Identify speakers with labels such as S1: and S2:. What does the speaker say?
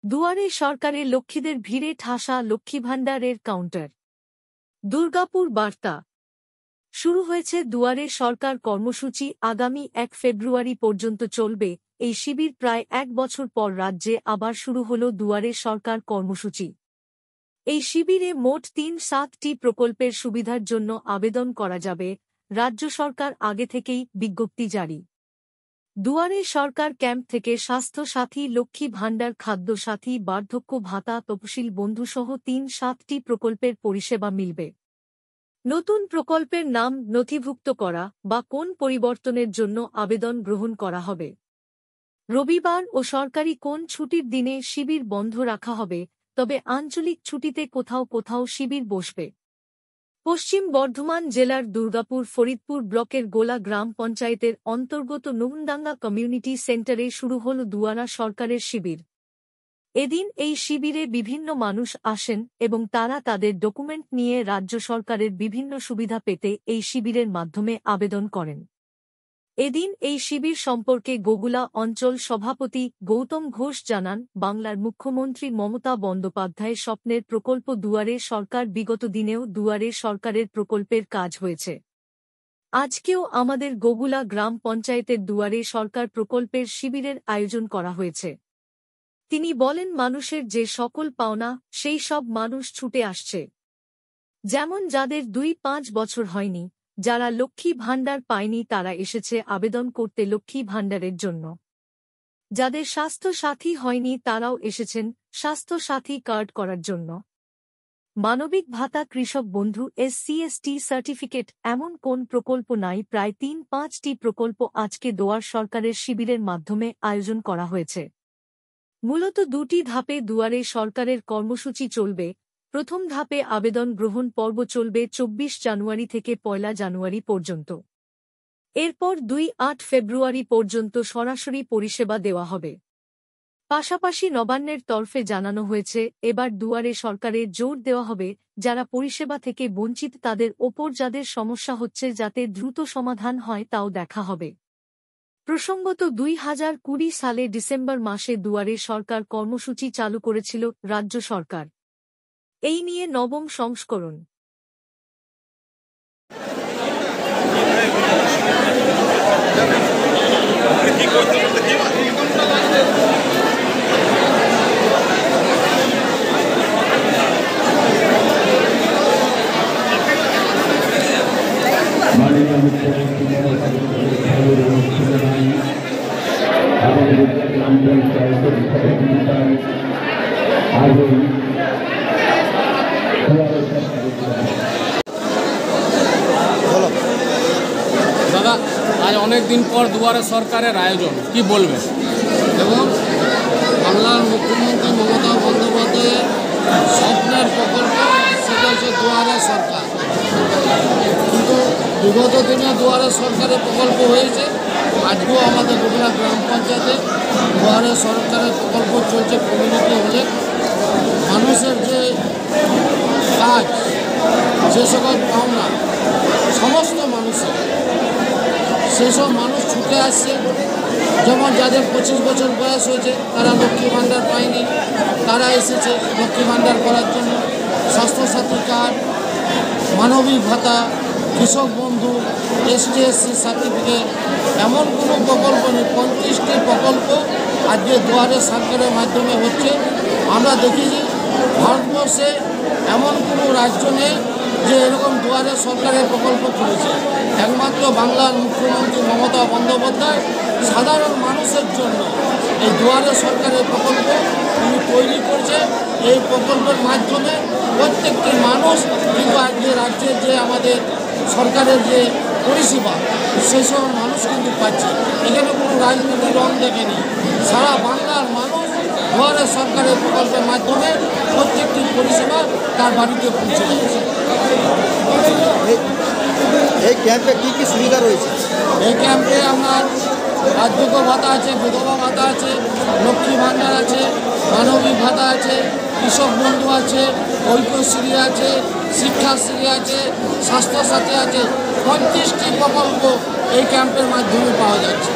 S1: দুয়ারে সরকারের লক্ষ্মীদের ভিড়ে ঠাসা লক্ষ্মী ভাণ্ডারের কাউন্টার। দুর্গাপুর বার্তা। শুরু হয়েছে দুয়ারে সরকার কর্মসূচি। আগামী ১ ফেব্রুয়ারি পর্যন্ত চলবে এই শিবির। প্রায় ১ বছর পর রাজ্যে আবার শুরু হল দুয়ারে সরকার কর্মসূচি। এই শিবিরে মোট ৩৭টি প্রকল্পের সুবিধার জন্য আবেদন করা যাবে। রাজ্য সরকার আগে থেকেই বিজ্ঞপ্তি জারি। দুয়ারে সরকার ক্যাম্প থেকে স্বাস্থ্য সাথী, লক্ষ্মী ভাণ্ডার, খাদ্য সাথী, বার্ধক্য ভাতা, তপশিল বন্ধুসহ ৩৭টি প্রকল্পের পরিষেবা মিলবে। নতুন প্রকল্পের নাম নথিভুক্ত করা বা কোন পরিবর্তনের জন্য আবেদন গ্রহণ করা হবে। রবিবার ও সরকারি কোন ছুটির দিনে শিবির বন্ধ রাখা হবে, তবে আঞ্চলিক ছুটিতে কোথাও কোথাও শিবির বসবে। পশ্চিম বর্ধমান জেলার দুর্গাপুর ফরিদপুর ব্লকের গোলা গ্রাম পঞ্চায়েতের অন্তর্গত নুনডাঙ্গা কমিউনিটি সেন্টারে শুরু হল দুয়ারা সরকারের শিবির। এদিন এই শিবিরে বিভিন্ন মানুষ আসেন এবং তারা তাদের ডকুমেন্ট নিয়ে রাজ্য সরকারের বিভিন্ন সুবিধা পেতে এই শিবিরের মাধ্যমে আবেদন করেন। এদিন এই শিবির সম্পর্কে গোগুলা অঞ্চল সভাপতি গৌতম ঘোষ জানান, বাংলার মুখ্যমন্ত্রী মমতা বন্দ্যোপাধ্যায়ের স্বপ্নের প্রকল্প দুয়ারে সরকার। বিগত দিনেও দুয়ারে সরকারের প্রকল্পের কাজ হয়েছে। আজকেও আমাদের গোগুলা গ্রাম পঞ্চায়েতের দুয়ারে সরকার প্রকল্পের শিবিরের আয়োজন করা হয়েছে। তিনি বলেন, মানুষের যে সকল পাওনা সেই সব মানুষ ছুটে আসছে। যেমন যাদের ২-৫ বছর হয়নি, যারা লক্ষ্মী ভাণ্ডার পায়নি তারা এসেছে আবেদন করতে লক্ষ্মী ভাণ্ডারের জন্য। যাদের স্বাস্থ্য সাথী হয়নি তারাও এসেছেন স্বাস্থ্য সাথী কার্ড করার জন্য। মানবিক ভাতা, কৃষক বন্ধু, SC/ST সার্টিফিকেট, এমন কোন প্রকল্প নাই। প্রায় ৩-৫টি প্রকল্প আজকে দুয়ার সরকারের শিবিরের মাধ্যমে আয়োজন করা হয়েছে। মূলত ২টি ধাপে দুয়ারে সরকারের কর্মসূচি চলবে। প্রথম ধাপে আবেদন গ্রহণ পর্ব চলবে ২৪ জানুয়ারি থেকে ১ জানুয়ারি পর্যন্ত। এরপর ২-৮ ফেব্রুয়ারি পর্যন্ত সরাসরি পরিষেবা দেওয়া হবে। পাশাপাশি নবান্নের তরফে জানানো হয়েছে, এবার দুয়ারে সরকারে জোর দেওয়া হবে যারা পরিষেবা থেকে বঞ্চিত তাদের ওপর। যাদের সমস্যা হচ্ছে যাতে দ্রুত সমাধান হয় তাও দেখা হবে। প্রসঙ্গত, ২০২০ সালে ডিসেম্বর মাসে দুয়ারে সরকার কর্মসূচি চালু করেছিল রাজ্য সরকার। এই নিয়ে নবম সংস্করণ।
S2: দাদা, আজ অনেক দিন পর দুয়ারে সরকারের আয়োজন, কি বলবেন?
S3: এবং বাংলার মুখ্যমন্ত্রী মমতা বন্দ্যোপাধ্যায়ের স্বপ্নের প্রকল্প সেটা হচ্ছে দুয়ারে সরকার। কিন্তু বিগত দিনে দুয়ারে সরকারের প্রকল্প হয়েছে, আজকেও আমাদের গোগুলা গ্রাম পঞ্চায়েতে দুয়ারে সরকারের প্রকল্প চলছে। কমিউনিটি হলে মানুষের যে কাজ, যে সকল পাওনা সমস্ত মানুষের, সেসব মানুষ ছুটে আসছে। যেমন যাদের ২৫ বছর বয়স হয়েছে তারা লক্ষ্মী ভাণ্ডার পায়নি, তারা এসেছে লক্ষ্মী ভাণ্ডার করার জন্য। স্বাস্থ্যসাথী কার্ড, মানবিক ভাতা, কৃষক বন্ধু, ST/SC সার্টিফিকেট, এমন কোনো প্রকল্প নেই। ৩৫টি প্রকল্প আজকে দুয়ারে সরকারের মাধ্যমে হচ্ছে। আমরা দেখেছি ভারতবর্ষে এমন কোনো রাজ্য নেই যে এরকম দুয়ারে সরকারের প্রকল্প করেছে। একমাত্র বাংলার মুখ্যমন্ত্রী মমতা বন্দ্যোপাধ্যায় সাধারণ মানুষের জন্য এই দুয়ারে সরকারের প্রকল্প তিনি তৈরি করছে। এই প্রকল্পের মাধ্যমে প্রত্যেকটি মানুষ কিন্তু আজকে রাজ্যের যে আমাদের সরকারের যে পরিষেবা সেসব মানুষ কিন্তু পাচ্ছে। এখানে কোনো রাজনীতির রং দেখেনি। সারা বাংলার মানুষ দুয়ারে সরকারের প্রকল্পের মাধ্যমে প্রত্যেকটি পরিষেবা তার বাড়িতে পৌঁছে যাচ্ছে।
S4: এই ক্যাম্পে কী কী সুবিধা রয়েছে?
S3: এই ক্যাম্পে আপনার বার্ধক্য ভাতা আছে, বিধবা ভাতা আছে, লক্ষ্মী ভাণ্ডার আছে, মানবিক ভাতা আছে, কৃষক বন্ধু আছে, ঐক্যশ্রী আছে, শিক্ষাশ্রী আছে, স্বাস্থ্যসাথী আছে। ৩৫টি প্রকল্প এই ক্যাম্পের মাধ্যমে পাওয়া যাচ্ছে।